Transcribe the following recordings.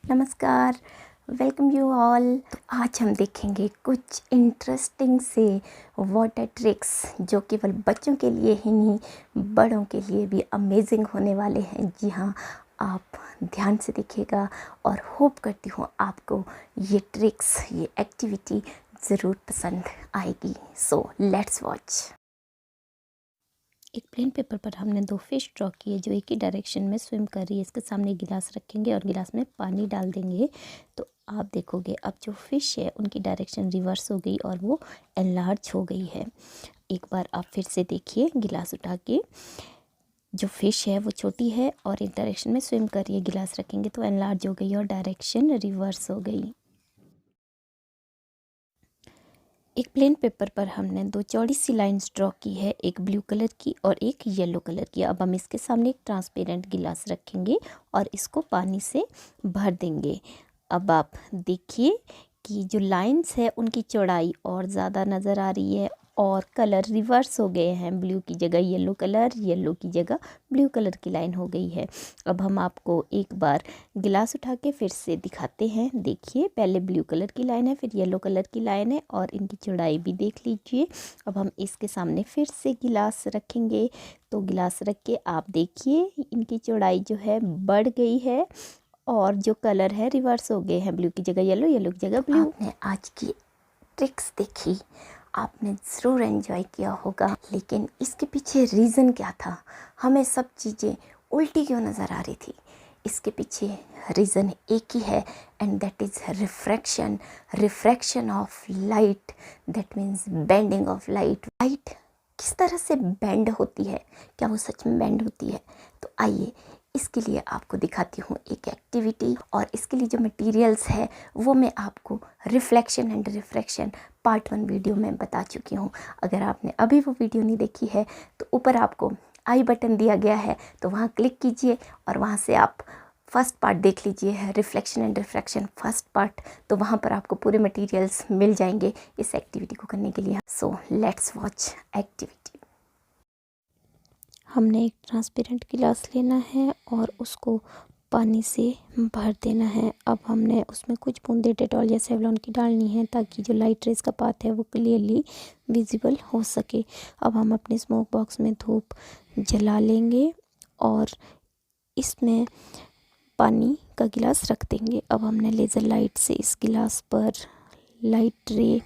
नमस्कार, welcome you all. तो आज हम देखेंगे कुछ इंटरेस्टिंग से वाटर ट्रिक्स जो केवल बच्चों के लिए ही नहीं, बड़ों के लिए भी अमेजिंग होने वाले हैं। जी हाँ, आप ध्यान से देखिएगा और होप करती हूँ आपको ये ट्रिक्स, ये एक्टिविटी ज़रूर पसंद आएगी। So let's watch. एक प्लेन पेपर पर हमने दो फिश ड्रॉ किए जो एक ही डायरेक्शन में स्विम कर रही है। इसके सामने गिलास रखेंगे और गिलास में पानी डाल देंगे तो आप देखोगे अब जो फिश है उनकी डायरेक्शन रिवर्स हो गई और वो एनलार्ज हो गई है। एक बार आप फिर से देखिए, गिलास उठा के जो फिश है वो छोटी है और एक डायरेक्शन में स्विम कर रही है। गिलास रखेंगे तो एनलार्ज हो गई और डायरेक्शन रिवर्स हो गई। एक प्लेन पेपर पर हमने दो चौड़ी सी लाइंस ड्रॉ की है, एक ब्लू कलर की और एक येलो कलर की। अब हम इसके सामने एक ट्रांसपेरेंट गिलास रखेंगे और इसको पानी से भर देंगे। अब आप देखिए कि जो लाइंस है उनकी चौड़ाई और ज़्यादा नज़र आ रही है और कलर रिवर्स हो गए हैं। ब्लू की जगह येलो कलर, येलो की जगह ब्लू कलर की लाइन हो गई है। अब हम आपको एक बार गिलास उठा के फिर से दिखाते हैं। देखिए, पहले ब्लू कलर की लाइन है, फिर येलो कलर की लाइन है और इनकी चौड़ाई भी देख लीजिए। अब हम इसके सामने फिर से गिलास रखेंगे तो गिलास रख के आप देखिए इनकी चौड़ाई जो है बढ़ गई है और जो कलर है रिवर्स हो गए हैं। ब्लू की जगह येलो, येलो की जगह ब्लू। आपने आज की ट्रिक्स देखी, आपने ज़रूर एंजॉय किया होगा, लेकिन इसके पीछे रीज़न क्या था? हमें सब चीज़ें उल्टी क्यों नज़र आ रही थी? इसके पीछे रीज़न एक ही है and that is refraction of light. That means bending of light. Light किस तरह से बेंड होती है, क्या वो सच में बेंड होती है? तो आइए इसके लिए आपको दिखाती हूँ एक एक्टिविटी, और इसके लिए जो मटेरियल्स है वो मैं आपको reflection and refraction part 1 video में बता चुकी हूँ। अगर आपने अभी वो वीडियो नहीं देखी है तो ऊपर आपको आई बटन दिया गया है, तो वहाँ क्लिक कीजिए और वहाँ से आप फर्स्ट पार्ट देख लीजिए, reflection and refraction first part. तो वहाँ पर आपको पूरे मटेरियल्स मिल जाएंगे इस एक्टिविटी को करने के लिए। So let's watch activity. हमने एक ट्रांसपेरेंट गिलास लेना है और उसको पानी से भर देना है। अब हमने उसमें कुछ बूंदे डेटॉल या सेवलॉन की डालनी है ताकि जो लाइट रेज का पाथ है वो क्लियरली विजिबल हो सके। अब हम अपने स्मोक बॉक्स में धूप जला लेंगे और इसमें पानी का गिलास रख देंगे। अब हमने लेज़र लाइट से इस गिलास पर लाइट रे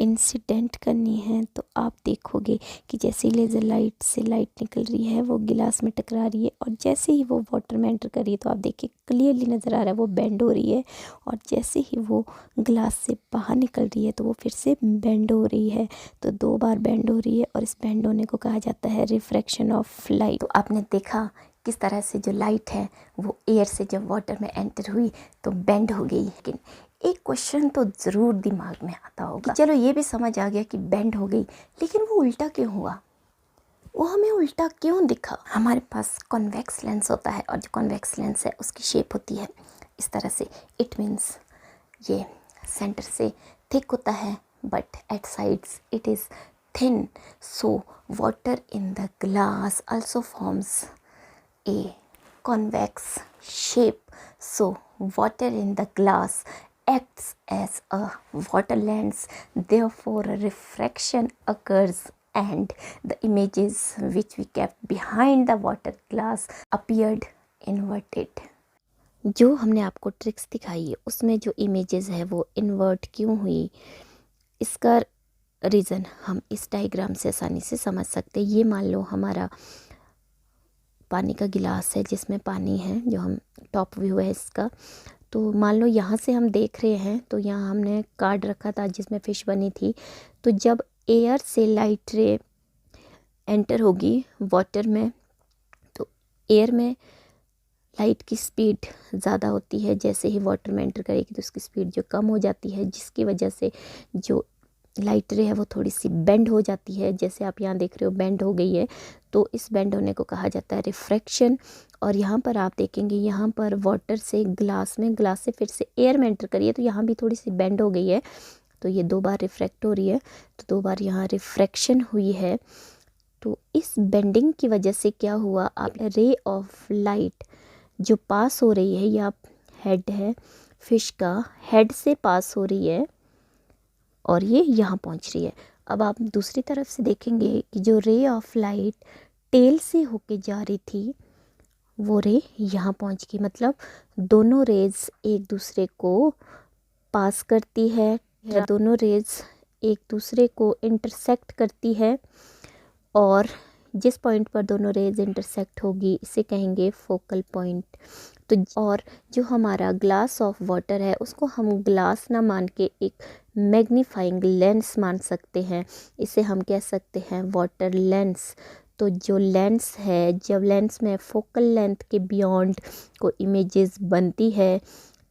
इंसिडेंट करनी है। तो आप देखोगे कि जैसे ही लेज़र लाइट से लाइट निकल रही है वो गिलास में टकरा रही है और जैसे ही वो वाटर में एंटर कर रही है तो आप देखिए क्लियरली नज़र आ रहा है वो बेंड हो रही है, और जैसे ही वो गिलास से बाहर निकल रही है तो वो फिर से बेंड हो रही है। तो 2 बार बेंड हो रही है और इस बेंड होने को कहा जाता है रिफ्रैक्शन ऑफ लाइट। तो आपने देखा किस तरह से जो लाइट है वो एयर से जब वाटर में एंटर हुई तो बेंड हो गई। लेकिन एक क्वेश्चन तो ज़रूर दिमाग में आता होगा कि चलो ये भी समझ आ गया कि बेंड हो गई, लेकिन वो उल्टा क्यों हुआ? वो हमें उल्टा क्यों दिखा? हमारे पास कॉन्वेक्स लेंस होता है और जो कॉन्वेक्स लेंस है उसकी शेप होती है इस तरह से। इट मीन्स ये सेंटर से थिक होता है but at sides it is thin. So water in the glass also forms a convex shape. So water in the glass acts as a water lens, therefore a refraction occurs and the images which we kept behind the water glass appeared inverted. जो हमने आपको tricks दिखाई है उसमें जो images है वो invert क्यों हुई, इसका रीज़न हम इस डायग्राम से आसानी से समझ सकते हैं। ये मान लो हमारा पानी का गिलास है जिसमें पानी है, जो हम टॉप व्यू है इसका। तो मान लो यहाँ से हम देख रहे हैं तो यहाँ हमने कार्ड रखा था जिसमें फ़िश बनी थी। तो जब एयर से लाइट रे एंटर होगी वाटर में तो एयर में लाइट की स्पीड ज़्यादा होती है, जैसे ही वाटर में एंटर करेगी तो उसकी स्पीड जो कम हो जाती है, जिसकी वजह से जो लाइट रे है वो थोड़ी सी बेंड हो जाती है। जैसे आप यहाँ देख रहे हो बेंड हो गई है, तो इस बेंड होने को कहा जाता है रिफ्रैक्शन। और यहाँ पर आप देखेंगे यहाँ पर वाटर से ग्लास में, ग्लास से फिर से एयर में एंटर करिए तो यहाँ भी थोड़ी सी बेंड हो गई है, तो ये 2 बार रिफ्रैक्ट हो रही है, तो 2 बार यहाँ रिफ्रैक्शन हुई है। तो इस बेंडिंग की वजह से क्या हुआ, आप रे ऑफ लाइट जो पास हो रही है या हेड है, फिश का हेड से पास हो रही है और ये यहाँ पहुँच रही है। अब आप दूसरी तरफ से देखेंगे कि जो रे ऑफ लाइट टेल से होके जा रही थी वो रे यहाँ पहुँच गई, मतलब दोनों रेज एक दूसरे को पास करती है या दोनों रेज एक दूसरे को इंटरसेक्ट करती है और जिस पॉइंट पर दोनों रेज इंटरसेक्ट होगी इसे कहेंगे फोकल पॉइंट। तो और जो हमारा ग्लास ऑफ वाटर है उसको हम ग्लास ना मान के एक मैग्नीफाइंग लेंस मान सकते हैं, इसे हम कह सकते हैं वाटर लेंस। तो जो लेंस है, जब लेंस में फोकल लेंथ के बियॉन्ड को इमेजेस बनती है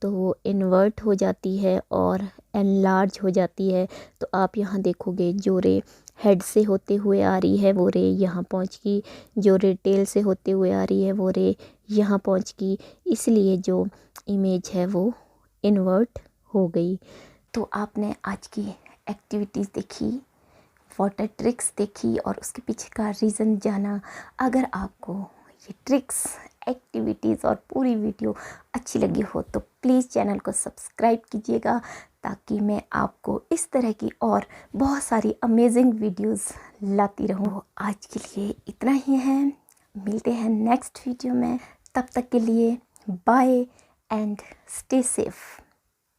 तो वो इन्वर्ट हो जाती है और एनलार्ज हो जाती है। तो आप यहाँ देखोगे जो रे हेड से होते हुए आ रही है वो रे यहाँ पहुँच गई, जो रे टेल से होते हुए आ रही है वो रे यहाँ पहुँच गई, इसलिए जो इमेज है वो इन्वर्ट हो गई। तो आपने आज की एक्टिविटीज़ देखी, वाटर ट्रिक्स देखी और उसके पीछे का रीज़न जाना। अगर आपको ये ट्रिक्स, एक्टिविटीज़ और पूरी वीडियो अच्छी लगी हो तो प्लीज़ चैनल को सब्सक्राइब कीजिएगा ताकि मैं आपको इस तरह की और बहुत सारी अमेजिंग वीडियोस लाती रहूँ। आज के लिए इतना ही है, मिलते हैं नेक्स्ट वीडियो में, तब तक के लिए बाय एंड स्टे सेफ।